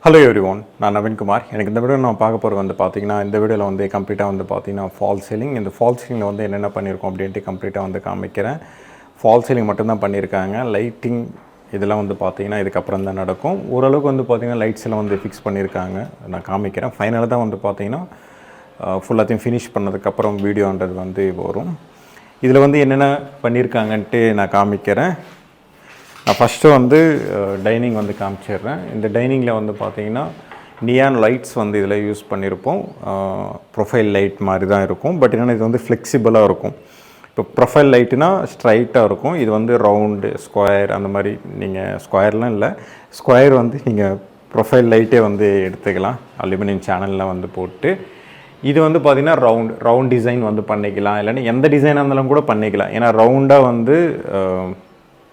Hello everyone, நான் நவீன் குமார். எனக்கு இந்த வீடியோவில் நான் பார்க்க போகிறது வந்து பார்த்தீங்கன்னா இந்த வீடியோவில் வந்து கம்ப்ளீட்டாக வந்து பார்த்தீங்கன்னா ஃபால் சீலிங். இந்த ஃபால் சீலிங்கில் வந்து என்னென்ன பண்ணியிருக்கோம் அப்படின்ட்டு கம்ப்ளீட்டாக வந்து காமிக்கிறேன். ஃபால் சீலிங் மட்டும்தான் பண்ணியிருக்காங்க. லைட்டிங் இதெல்லாம் வந்து பார்த்தீங்கன்னா இதுக்கப்புறம் தான் நடக்கும். ஓரளவுக்கு வந்து பார்த்தீங்கன்னா லைட்ஸ் எல்லாம் வந்து ஃபிக்ஸ் பண்ணியிருக்காங்க. நான் காமிக்கிறேன். ஃபைனலாக தான் வந்து பார்த்தீங்கன்னா ஃபுல்லாத்தையும் ஃபினிஷ் பண்ணதுக்கப்புறம் வீடியோன்றது வந்து வரும். இதில் வந்து என்னென்ன பண்ணியிருக்காங்கன்ட்டு நான் காமிக்கிறேன். நான் ஃபஸ்ட்டு வந்து டைனிங் வந்து காமிச்சிடுறேன். இந்த டைனிங்கில் வந்து பார்த்தீங்கன்னா நியான் லைட்ஸ் வந்து இதில் யூஸ் பண்ணியிருப்போம். ப்ரொஃபைல் லைட் மாதிரி தான் இருக்கும். பட் என்னென்னா இது வந்து ஃப்ளெக்சிபிளாக இருக்கும். இப்போ ப்ரொஃபைல் லைட்டுனா ஸ்ட்ரைட்டாக இருக்கும். இது வந்து ரவுண்டு ஸ்கொயர் அந்த மாதிரி நீங்கள் ஸ்கொயர்லாம் இல்லை, ஸ்கொயர் வந்து நீங்கள் ப்ரொஃபைல் லைட்டே வந்து எடுத்துக்கலாம். அலுமினியம் சேனலில் வந்து போட்டு இது வந்து பார்த்திங்கன்னா ரவுண்ட் டிசைன் வந்து பண்ணிக்கலாம். இல்லைன்னா எந்த டிசைனாக இருந்தாலும் கூட பண்ணிக்கலாம். ஏன்னா ரவுண்டாக வந்து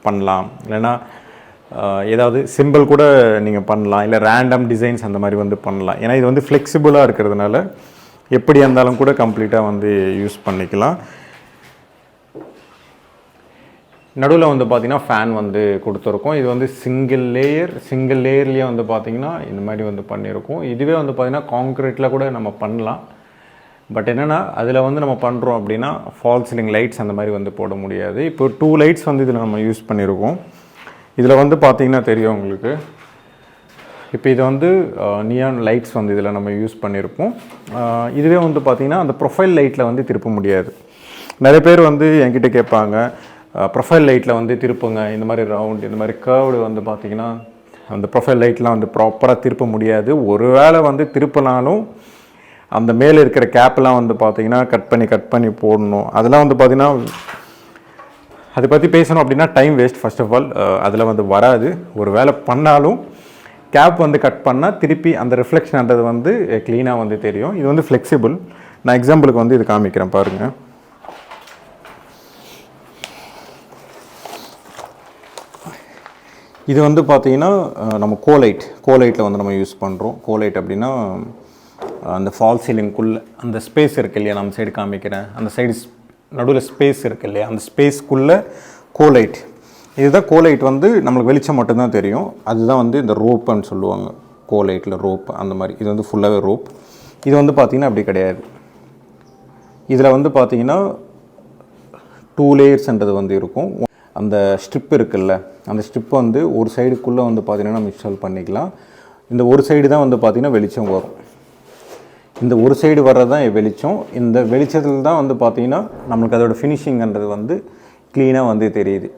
பண்ணலாம், இல்லைன்னா ஏதாவது சிம்பிள் கூட நீங்கள் பண்ணலாம், இல்லை ரேண்டம் டிசைன்ஸ் அந்த மாதிரி வந்து பண்ணலாம். ஏன்னா இது வந்து ஃப்ளெக்சிபிளாக இருக்கிறதுனால எப்படி இருந்தாலும் கூட கம்ப்ளீட்டாக வந்து யூஸ் பண்ணிக்கலாம். நடுவில் வந்து பார்த்திங்கன்னா ஃபேன் வந்து கொடுத்துருக்கோம். இது வந்து சிங்கிள் லேயர்லேயே வந்து பார்த்திங்கன்னா இந்த மாதிரி வந்து பண்ணியிருக்கோம். இதுவே வந்து பார்த்திங்கன்னா கான்க்ரீட்டில் கூட நம்ம பண்ணலாம். பட் என்னென்னா அதில் வந்து நம்ம பண்ணுறோம் அப்படின்னா ஃபால் சீலிங் லைட்ஸ் அந்த மாதிரி வந்து போட முடியாது. இப்போ 2 லைட்ஸ் வந்து இதில் நம்ம யூஸ் பண்ணியிருக்கோம். இதில் வந்து பார்த்திங்கன்னா தெரியும் உங்களுக்கு. இப்போ இது வந்து நியான் லைட்ஸ் வந்து இதில் நம்ம யூஸ் பண்ணியிருப்போம். இதுவே வந்து பார்த்திங்கன்னா அந்த ப்ரொஃபைல் லைட்டில் வந்து திருப்ப முடியாது. நிறைய பேர் வந்து என்கிட்ட கேட்பாங்க, ப்ரொஃபைல் லைட்டில் வந்து திருப்புங்க, இந்த மாதிரி ரவுண்ட் இந்த மாதிரி கர்வ்டு வந்து பார்த்திங்கன்னா அந்த ப்ரொஃபைல் லைட்லாம் வந்து ப்ராப்பராக திருப்ப முடியாது. ஒரு வேளை வந்து திருப்பினாலும் அந்த மேலே இருக்கிற கேப்பெல்லாம் வந்து பார்த்திங்கன்னா கட் பண்ணி போடணும். அதெல்லாம் வந்து பார்த்திங்கன்னா அதை பற்றி பேசணும் அப்படின்னா time waste. First of all அதில் வந்து வராது. ஒரு வேலை பண்ணாலும் கேப் வந்து கட் பண்ணால் திருப்பி அந்த ரிஃப்ளெக்ஷன்ன்றது வந்து க்ளீனாக வந்து தெரியும். இது வந்து ஃப்ளெக்சிபிள். நான் எக்ஸாம்பிளுக்கு வந்து இது காமிக்கிறேன் பாருங்கள். இது வந்து பார்த்திங்கன்னா நம்ம கோலைட்டில் வந்து நம்ம யூஸ் பண்ணுறோம். கோலைட் அப்படின்னா அந்த ஃபால் சீலிங்குள்ளே அந்த ஸ்பேஸ் இருக்குது இல்லையா, நம்ம சைடு காமிக்கிறேன், அந்த சைடு நடுவில் ஸ்பேஸ் இருக்குது இல்லையா, அந்த ஸ்பேஸ்க்குள்ளே கோலைட். இதுதான் கோலைட் வந்து நம்மளுக்கு வெளிச்சம் மட்டும்தான் தெரியும். அதுதான் வந்து இந்த ரோப்புன்னு சொல்லுவாங்க. கோலைட்டில் ரோப் அந்த மாதிரி. இது வந்து ஃபுல்லாகவே ரோப். இது வந்து பார்த்திங்கன்னா அப்படி கிடையாது. இதில் வந்து பார்த்திங்கன்னா 2 லேயர்ஸ்ன்றது வந்து இருக்கும். அந்த ஸ்ட்ரிப் இருக்குல்ல, அந்த ஸ்ட்ரிப் வந்து ஒரு சைடுக்குள்ளே வந்து பார்த்திங்கன்னா நம்ம இன்ஸ்டால் பண்ணிக்கலாம். இந்த ஒரு சைடு தான் வந்து பார்த்திங்கன்னா வெளிச்சம் வரும். இந்த ஒரு சைடு வர்றது தான் வெளிச்சம். இந்த வெளிச்சத்தில் தான் வந்து பார்த்திங்கன்னா நம்மளுக்கு அதோட ஃபினிஷிங்ன்றது வந்து க்ளீனாக வந்து தெரியுது.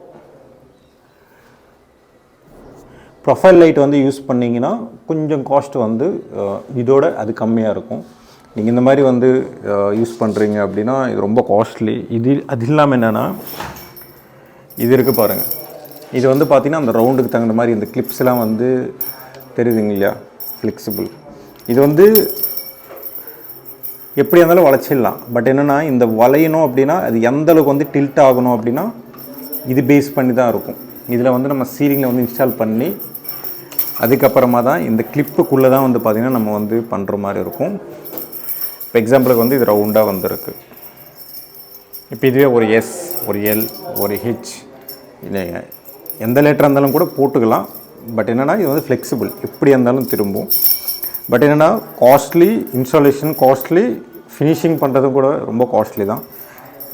ப்ரொஃபைல் லைட் வந்து யூஸ் பண்ணிங்கன்னா கொஞ்சம் காஸ்ட் வந்து இதோட அது கம்மியாக இருக்கும். நீங்கள் இந்த மாதிரி வந்து யூஸ் பண்ணுறீங்க அப்படின்னா இது ரொம்ப காஸ்ட்லி. அது இல்லாமல் என்னென்னா இது இருக்குது பாருங்கள். இது வந்து பார்த்திங்கன்னா அந்த ரவுண்டுக்கு தகுந்த மாதிரி இந்த கிளிப்ஸ்லாம் வந்து தெரியுதுங்க இல்லையா, ஃப்ளெக்சிபிள். இது வந்து எப்படி இருந்தாலும் வளைச்சிடலாம். பட் என்னென்னா இந்த வளையணும் அப்படின்னா அது எந்த அளவுக்கு வந்து டில்ட் ஆகணும் அப்படின்னா இது பேஸ் பண்ணி தான் இருக்கும். இதில் வந்து நம்ம சீலிங்கில் வந்து இன்ஸ்டால் பண்ணி அதுக்கப்புறமா தான் இந்த கிளிப்புக்குள்ளே தான் வந்து பார்த்திங்கன்னா நம்ம வந்து பண்ணுற மாதிரி இருக்கும். இப்போ எக்ஸாம்பிளுக்கு வந்து இது ரவுண்டாக வந்துருக்கு. இப்போ இதுவே ஒரு எஸ், ஒரு எல், ஒரு ஹெச், இல்லை எந்த லெட்டராக இருந்தாலும் கூட போட்டுக்கலாம். பட் என்னென்னா இது வந்து ஃப்ளெக்சிபிள், எப்படி இருந்தாலும் திரும்பும். பட் என்னென்னா காஸ்ட்லி, இன்ஸ்டாலேஷன் காஸ்ட்லி, ஃபினிஷிங் பண்ணுறதும் கூட ரொம்ப காஸ்ட்லி தான்.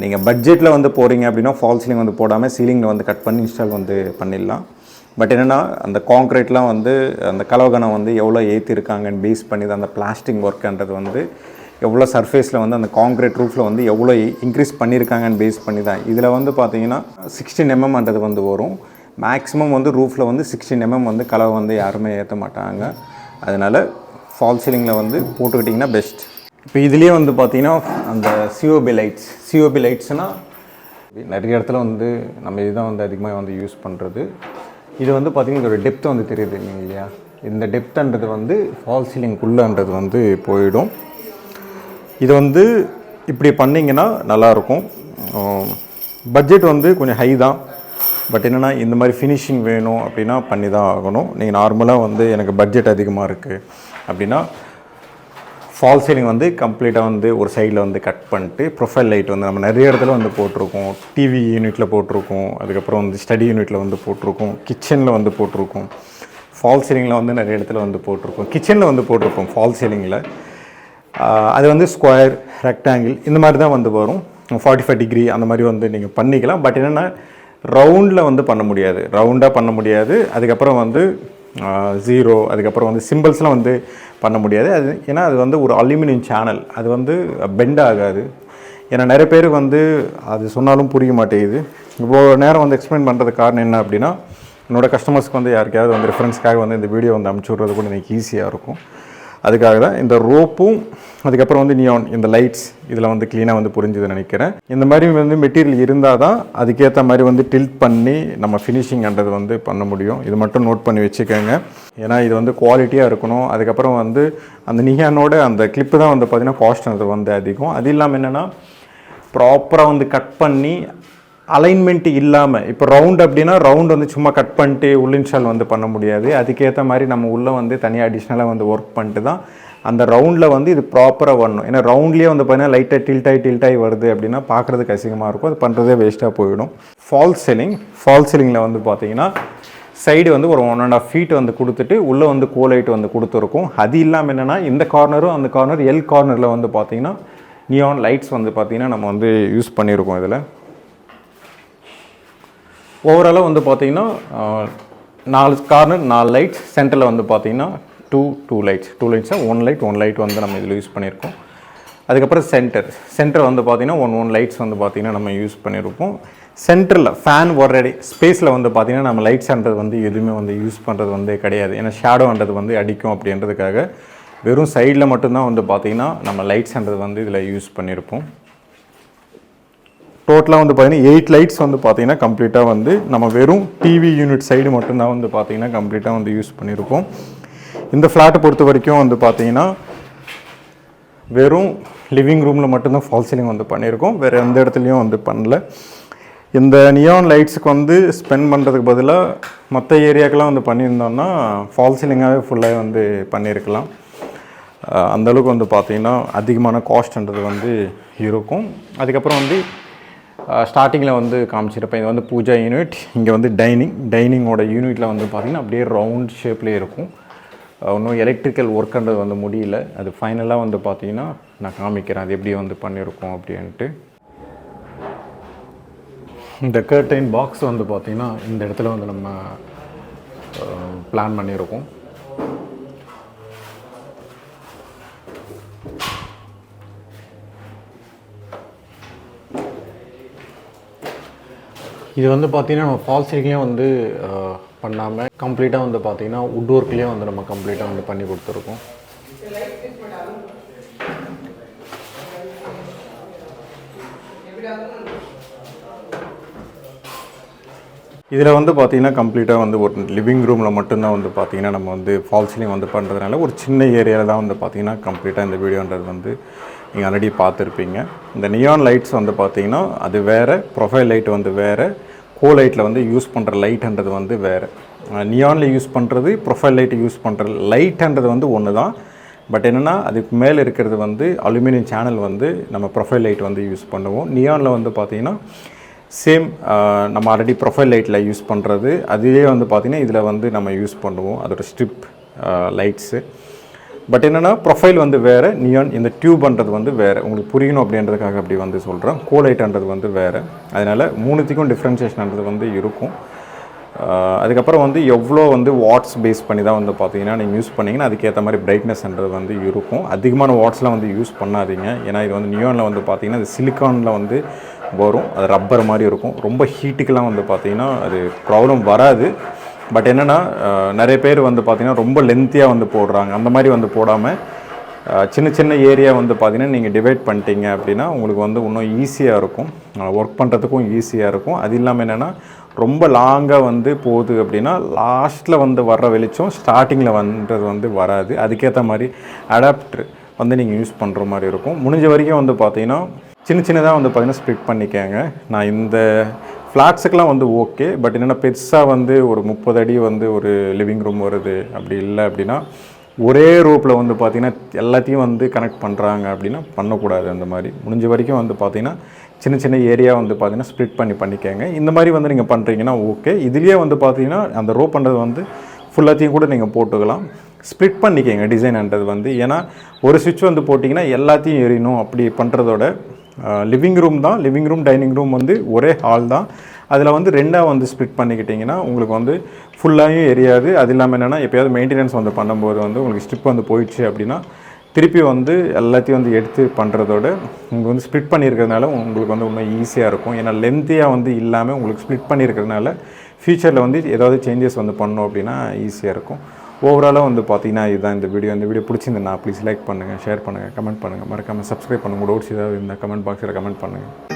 நீங்கள் பட்ஜெட்டில் வந்து போகிறீங்க அப்படின்னா ஃபால் சீலிங் வந்து போடாமல் சீலிங்கில் வந்து கட் பண்ணி இன்ஸ்டால் வந்து பண்ணிடலாம். பட் என்னென்னா அந்த காங்க்ரீட்லாம் வந்து அந்த கலவகனம் வந்து எவ்வளோ ஏற்றிருக்காங்கன்னு பேஸ் பண்ணி தான் அந்த பிளாஸ்டிக் ஒர்க்குன்றது வந்து எவ்வளோ சர்ஃபேஸில் வந்து அந்த காங்க்ரீட் ரூஃபில் வந்து எவ்வளோ இன்க்ரீஸ் பண்ணியிருக்காங்கன்னு பேஸ் பண்ணி தான். இதில் வந்து பார்த்திங்கன்னா 16 mm வந்து வரும். மேக்ஸிமம் வந்து ரூஃபில் வந்து 16 mm வந்து கலவை வந்து யாருமே ஏற்ற மாட்டாங்க. அதனால் ஃபால் சீலிங்கில் வந்து போட்டுக்கிட்டிங்கன்னா பெஸ்ட். இப்போ இதுலேயே வந்து பார்த்திங்கன்னா அந்த சிஓபி லைட்ஸ்னால் நிறைய இடத்துல வந்து நம்ம இதுதான் வந்து அதிகமாக வந்து யூஸ் பண்ணுறது. இது வந்து பார்த்திங்கன்னா இதோட டெப்த் வந்து தெரியுது இல்லையா, இந்த டெப்த்ன்றது வந்து ஃபால் சீலிங்குள்ளன்றது வந்து போயிடும். இது வந்து இப்படி பண்ணிங்கன்னா நல்லாயிருக்கும். பட்ஜெட் வந்து கொஞ்சம் ஹை தான். பட் என்னென்னா இந்த மாதிரி ஃபினிஷிங் வேணும் அப்படின்னா பண்ணி தான் ஆகணும். நீங்கள் நார்மலாக வந்து எனக்கு பட்ஜெட் அதிகமாக இருக்குது அப்படின்னா ஃபால் சீலிங் வந்து கம்ப்ளீட்டாக வந்து ஒரு சைடில் வந்து கட் பண்ணிட்டு ப்ரொஃபைல் லைட் வந்து நம்ம நிறைய இடத்துல வந்து போட்டிருக்கோம். டிவி யூனிட்டில் போட்டிருக்கோம், அதுக்கப்புறம் வந்து ஸ்டடி யூனிட்டில் வந்து போட்டிருக்கோம், கிச்சனில் வந்து போட்டிருக்கோம். ஃபால் சீலிங்கில் வந்து நிறைய இடத்துல வந்து போட்டிருக்கோம். கிச்சனில் வந்து போட்டிருக்கோம் ஃபால் சீலிங்கில். அது வந்து ஸ்கொயர், ரெக்டாங்கிள் இந்த மாதிரி தான் வந்து வரும். 45 டிகிரி அந்த மாதிரி வந்து நீங்கள் பண்ணிக்கலாம். பட் என்னென்னா ரவுண்டில் வந்து பண்ண முடியாது, ரவுண்டாக பண்ண முடியாது. அதுக்கப்புறம் வந்து 0, அதுக்கப்புறம் வந்து சிம்பிள்ஸ்லாம் வந்து பண்ண முடியாது. அது ஏன்னா அது வந்து ஒரு அலுமினியம் சேனல், அது வந்து பெண்ட் ஆகாது. ஏன்னா நிறைய பேர் வந்து அது சொன்னாலும் புரிய மாட்டேங்குது. இவ்வளோ நேரம் வந்து எக்ஸ்பிளைன் பண்ணுறதுக்கு காரணம் என்ன அப்படின்னா, என்னோடய கஸ்டமர்ஸ்க்கு வந்து யாருக்காவது வந்து ரெஃபரன்ஸ்க்காக வந்து இந்த வீடியோ வந்து அனுப்பிச்சி விட்றது கூட எனக்கு ஈஸியாக இருக்கும். அதுக்காக தான் இந்த ரோப்பும் அதுக்கப்புறம் வந்து நியான் இந்த லைட்ஸ் இதில் வந்து க்ளீனாக வந்து புரிஞ்சுதுன்னு நினைக்கிறேன். இந்த மாதிரி வந்து மெட்டீரியல் இருந்தால் தான் அதுக்கேற்ற மாதிரி வந்து டில்ட் பண்ணி நம்ம ஃபினிஷிங்ன்றது வந்து பண்ண முடியும். இது மட்டும் நோட் பண்ணி வச்சுக்கோங்க. ஏன்னா இது வந்து குவாலிட்டியாக இருக்கணும். அதுக்கப்புறம் வந்து அந்த நியானோட அந்த கிளிப்பு தான் வந்து பார்த்திங்கன்னா காஸ்ட்ன்றது வந்து அதிகம். அது இல்லாமல் என்னென்னா ப்ராப்பராக வந்து கட் பண்ணி அலைன்மெண்ட் இல்லாமல், இப்போ ரவுண்ட் அப்படின்னா ரவுண்ட் வந்து சும்மா கட் பண்ணிட்டு உள்ளின்ஸ்டால் வந்து பண்ண முடியாது. அதுக்கேற்ற மாதிரி நம்ம உள்ளே வந்து தனியாக அடிஷ்னலாக வந்து ஒர்க் பண்ணிட்டு தான் அந்த ரவுண்டில் வந்து இது ப்ராப்பராக வரணும். ஏன்னா ரவுண்ட்லேயே வந்து பார்த்தீங்கன்னா லைட்டாக டில்ட்டாகி வருது அப்படின்னா பார்க்குறதுக்கு அசிங்கமாக இருக்கும். அது பண்ணுறதே வேஸ்ட்டாக போயிடும். ஃபால் சீலிங்கில் வந்து பார்த்தீங்கன்னா சைடு வந்து ஒரு 1.5 feet வந்து கொடுத்துட்டு உள்ளே வந்து கோலைட் வந்து கொடுத்துருக்கும். அது இல்லாமல் என்னென்னா இந்த கார்னரும் அந்த கார்னர் எல் கார்னரில் வந்து பார்த்தீங்கன்னா நியான் லைட்ஸ் வந்து பார்த்தீங்கன்னா நம்ம வந்து யூஸ் பண்ணியிருக்கோம். இதில் ஓவராலாக வந்து பார்த்திங்கன்னா 4 கார்னர் 4 லைட்ஸ், சென்டரில் வந்து பார்த்திங்கன்னா 2 லைட்ஸாக 1 லைட் வந்து நம்ம இதில் யூஸ் பண்ணியிருக்கோம். அதுக்கப்புறம் சென்டர் வந்து பார்த்திங்கன்னா 1 லைட்ஸ் வந்து பார்த்திங்கன்னா நம்ம யூஸ் பண்ணியிருப்போம். சென்டரில் ஃபேன் ஒரே ஸ்பேஸில் வந்து பார்த்திங்கன்னா நம்ம லைட்ஸ்ன்றது வந்து எதுவுமே வந்து யூஸ் பண்ணுறது வந்து கிடையாது. ஏன்னா ஷேடோன்றது வந்து அடிக்கும் அப்படின்றதுக்காக வெறும் சைடில் மட்டும்தான் வந்து பார்த்திங்கன்னா நம்ம லைட்ஸ்ன்றது வந்து இதில் யூஸ் பண்ணியிருப்போம். டோட்டலாக வந்து பார்த்திங்கன்னா 8 லைட்ஸ் வந்து பார்த்திங்கன்னா கம்ப்ளீட்டாக வந்து நம்ம வெறும் டிவி யூனிட் சைடு மட்டும்தான் வந்து பார்த்திங்கன்னா கம்ப்ளீட்டாக வந்து யூஸ் பண்ணியிருப்போம். இந்த ஃப்ளாட்டை பொறுத்த வரைக்கும் வந்து பார்த்திங்கன்னா வெறும் லிவிங் ரூமில் மட்டும்தான் ஃபால் சீலிங் வந்து பண்ணியிருக்கோம். வேறு எந்த இடத்துலையும் வந்து பண்ணல. இந்த நியான் லைட்ஸுக்கு வந்து ஸ்பெண்ட் பண்ணுறதுக்கு பதிலாக மற்ற ஏரியாக்கெலாம் வந்து பண்ணியிருந்தோம்னா ஃபால் சீலிங்காகவே ஃபுல்லாக வந்து பண்ணியிருக்கலாம். அந்தளவுக்கு வந்து பார்த்திங்கன்னா அதிகமான காஸ்ட்ன்றது வந்து இருக்கும். அதுக்கப்புறம் வந்து ஸ்டார்டிங்கில் வந்து காமிச்சிருப்பேன். இது வந்து பூஜா யூனிட், இங்கே வந்து டைனிங்கோட யூனிட்டில் வந்து பார்த்திங்கன்னா அப்படியே ரவுண்ட் ஷேப்லேயே இருக்கும். இன்னும் எலக்ட்ரிக்கல் ஒர்க்குன்றது வந்து முடியல. அது ஃபைனலாக வந்து பார்த்திங்கன்னா நான் காமிக்கிறேன் அது எப்படி வந்து பண்ணியிருக்கோம் அப்படின்ட்டு. இந்த கர்டைன் பாக்ஸ் வந்து பார்த்திங்கன்னா இந்த இடத்துல வந்து நம்ம பிளான் பண்ணியிருக்கோம். இது வந்து பார்த்திங்கன்னா நம்ம ஃபால் சீலிங்லேயும் வந்து பண்ணாமல் கம்ப்ளீட்டாக வந்து பார்த்திங்கன்னா வுட் ஒர்க்லேயும் வந்து நம்ம கம்ப்ளீட்டாக வந்து பண்ணி கொடுத்துருக்கோம். இதில் வந்து பார்த்திங்கன்னா கம்ப்ளீட்டாக வந்து ஒரு லிவிங் ரூமில் மட்டும்தான் வந்து பார்த்திங்கன்னா நம்ம வந்து ஃபால் சீலிங் வந்து பண்ணுறதுனால ஒரு சின்ன ஏரியாவில் தான் வந்து பார்த்திங்கன்னா கம்ப்ளீட்டாக இந்த வீடியோன்றது வந்து நீங்கள் ஆல்ரெடி பார்த்துருப்பீங்க. இந்த நியான் லைட்ஸ் வந்து பார்த்திங்கன்னா அது வேறு, ப்ரொஃபைல் லைட் வந்து வேறு, கோலைட்டில் வந்து யூஸ் பண்ணுற லைட்ன்றது வந்து வேறு. நியானில் யூஸ் பண்ணுறது ப்ரொஃபைல் லைட்டு யூஸ் பண்ணுற லைட்ன்றது வந்து ஒன்று தான். பட் என்னென்னா அதுக்கு மேலே இருக்கிறது வந்து அலுமினியம் சேனல் வந்து நம்ம ப்ரொஃபைல் லைட் வந்து யூஸ் பண்ணுவோம். நியானில் வந்து பார்த்திங்கன்னா சேம் நம்ம ஆல்ரெடி ப்ரொஃபைல் லைட்டில் யூஸ் பண்ணுறது அதுவே வந்து பார்த்திங்கன்னா இதில் வந்து நம்ம யூஸ் பண்ணுவோம். அதோட ஸ்ட்ரிப் லைட்ஸு. பட் என்னென்னா ப்ரொஃபைல் வந்து வேறு, நியான் இந்த டியூப்ன்றது வந்து வேறு. உங்களுக்கு புரியணும் அப்படின்றதுக்காக அப்படி வந்து சொல்கிறேன். கோலைட்ன்றது வந்து வேறு. அதனால் மூணுத்துக்கும் டிஃப்ரென்ஷியேஷன்ன்றது வந்து இருக்கும். அதுக்கப்புறம் வந்து எவ்வளோ வந்து வாட்ஸ் பேஸ் பண்ணி தான் வந்து பார்த்தீங்கன்னா நீங்கள் யூஸ் பண்ணிங்கன்னா அதுக்கேற்ற மாதிரி பிரைட்னஸ்ன்றது வந்து இருக்கும். அதிகமான வாட்ஸ்லாம் வந்து யூஸ் பண்ணாதீங்க. ஏன்னா இது வந்து நியானில் வந்து பார்த்திங்கன்னா அது சிலிக்கானில் வந்து வரும். அது ரப்பர் மாதிரி இருக்கும். ரொம்ப ஹீட்டுக்கெலாம் வந்து பார்த்திங்கன்னா அது ப்ராப்ளம் வராது. பட் என்னென்னா நிறைய பேர் வந்து பார்த்திங்கன்னா ரொம்ப லென்த்தியாக வந்து போடுறாங்க. அந்த மாதிரி வந்து போடாமல் சின்ன ஏரியா வந்து பார்த்திங்கன்னா நீங்கள் டிவைட் பண்ணிட்டீங்க அப்படின்னா உங்களுக்கு வந்து இன்னும் ஈஸியாக இருக்கும், ஒர்க் பண்ணுறதுக்கும் ஈஸியாக இருக்கும். அது இல்லாமல் என்னென்னா ரொம்ப லாங்காக வந்து போகுது அப்படின்னா லாஸ்ட்டில் வந்து வர்ற வெளிச்சம் ஸ்டார்டிங்கில் வந்துறது வந்து வராது. அதுக்கேற்ற மாதிரி அடாப்டர் வந்து நீங்கள் யூஸ் பண்ணுற மாதிரி இருக்கும். முடிஞ்ச வரைக்கும் வந்து பார்த்திங்கன்னா சின்னதாக வந்து பார்த்திங்கன்னா ஸ்ப்ளிட் பண்ணிக்கங்க. நான் இந்த ஃப்ளாட்ஸுக்கெலாம் வந்து ஓகே. பட் என்னென்னா பெருசாக வந்து ஒரு 30 அடி வந்து ஒரு லிவிங் ரூம் வருது அப்படி இல்லை அப்படின்னா ஒரே ரூப்பில் வந்து பார்த்திங்கன்னா எல்லாத்தையும் வந்து கனெக்ட் பண்ணுறாங்க அப்படின்னா பண்ணக்கூடாது. அந்த மாதிரி முடிஞ்ச வரைக்கும் வந்து பார்த்திங்கன்னா சின்ன ஏரியா வந்து பார்த்திங்கன்னா ஸ்ப்ளிட் பண்ணிக்கங்க. இந்த மாதிரி வந்து நீங்கள் பண்ணுறீங்கன்னா ஓகே. இதுலேயே வந்து பார்த்திங்கன்னா அந்த ரோப் பண்ணுறது வந்து ஃபுல்லாத்தையும் கூட நீங்கள் போட்டுக்கலாம். ஸ்ப்ளிட் பண்ணிக்கங்க டிசைன்ன்றது வந்து. ஏன்னா ஒரு சுவிட்ச் வந்து போட்டிங்கன்னா எல்லாத்தையும் எரியணும் அப்படி பண்ணுறதோட லிவிங் ரூம் தான், லிவிங் ரூம் டைனிங் ரூம் வந்து ஒரே ஹால் தான். அதில் வந்து ரெண்டாக வந்து ஸ்ப்ளிட் பண்ணிக்கிட்டிங்கன்னா உங்களுக்கு வந்து ஃபுல்லாகவும் எரியாது. அது இல்லாமல் என்னென்னா எப்போயாவது மெயின்டெனன்ஸ் வந்து பண்ணும்போது வந்து உங்களுக்கு ஸ்ட்ரிப் வந்து போயிடுச்சு அப்படின்னா திருப்பி வந்து எல்லாத்தையும் வந்து எடுத்து பண்ணுறதோட உங்களுக்கு வந்து ஸ்ப்ளிட் பண்ணியிருக்கிறதுனால உங்களுக்கு வந்து இன்னும் ஈஸியாக இருக்கும். ஏன்னா லென்த்தியாக வந்து இல்லாமல் உங்களுக்கு ஸ்ப்ளிட் பண்ணியிருக்கிறதுனால ஃப்யூச்சரில் வந்து ஏதாவது சேஞ்சஸ் வந்து பண்ணோம் அப்படின்னா ஈஸியாக இருக்கும். ஓவராலாக வந்து பார்த்தீங்கன்னா இதுதான் இந்த வீடியோ பிடிச்சிருந்தேன்னா ப்ளீஸ் லைக் பண்ணுங்கள், ஷேர் பண்ணுங்கள், கமெண்ட் பண்ணுங்கள், மறக்காமல் சப்ஸ்கிரைப் பண்ணுங்கள். டவுட்ஸ் ஏதாவது இருந்தால் கமெண்ட் பாக்ஸில் கமெண்ட் பண்ணுங்கள்.